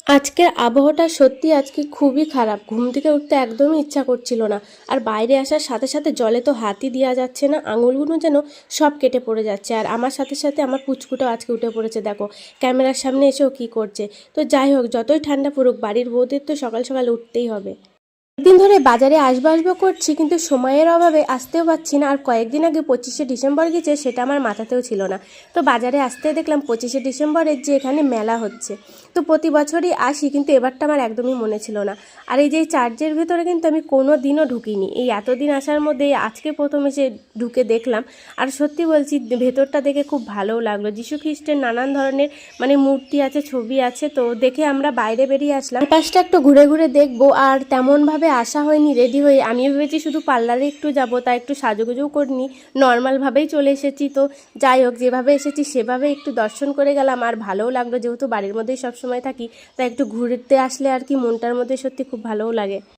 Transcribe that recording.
আজকের আবহাওয়াটা সত্যি আজকে খুবই খারাপ। ঘুম থেকে উঠতে একদমই ইচ্ছা করছিল না। আর বাইরে আসার সাথে সাথে জলে তো হাতই দেওয়া যাচ্ছে না, আঙুলগুলো যেন সব কেটে পড়ে যাচ্ছে। আর আমার সাথে সাথে আমার পুচকুটাও আজকে উঠে পড়েছে, দেখো ক্যামেরার সামনে এসেও কী করছে। তো যাই হোক, যতই ঠান্ডা পড়ুক বাড়ির বউদের তো সকাল সকাল উঠতেই হবে। দিন ধরে বাজারে আসবো আসবো করছি, কিন্তু সময়ের অভাবে আসতেও পারছি না। আর কয়েকদিন আগে 25শে ডিসেম্বর গেছে, সেটা আমার মাথাতেও ছিল না। তো বাজারে আসতে দেখলাম 25শে ডিসেম্বরের যে এখানে মেলা হচ্ছে। তো প্রতি বছরই আসি, কিন্তু এবারটা আমার একদমই মনে ছিল না। আর এই যে চার্চের ভেতরে কিন্তু আমি কোনো দিনও ঢুকিনি, এই এতদিন আসার মধ্যে আজকে প্রথম এসে ঢুকে দেখলাম। আর সত্যি বলছি, ভেতরটা দেখে খুব ভালোও লাগলো। যিশু খ্রিস্টের নানান ধরনের মূর্তি আছে, ছবি আছে। তো দেখে আমরা বাইরে বেরিয়ে আসলাম, পাশটা একটু ঘুরে ঘুরে দেখবো। আর তেমনভাবে আসা হয়নি রেডি হয়ে, আমি ভেবেছি শুধু পার্লারে একটু যাব, তাই একটু সাজুগুজুও করিনি, নর্মালভাবেই চলে এসেছি। তো যাই হোক, যেভাবে এসেছি সেভাবে একটু দর্শন করে গেলাম। আর ভালোও লাগলো, যেহেতু বাড়ির মধ্যেই সবসময় থাকি, তাই একটু ঘুরতে আসলে আর কি মনটার মধ্যে সত্যি খুব ভালোও লাগে।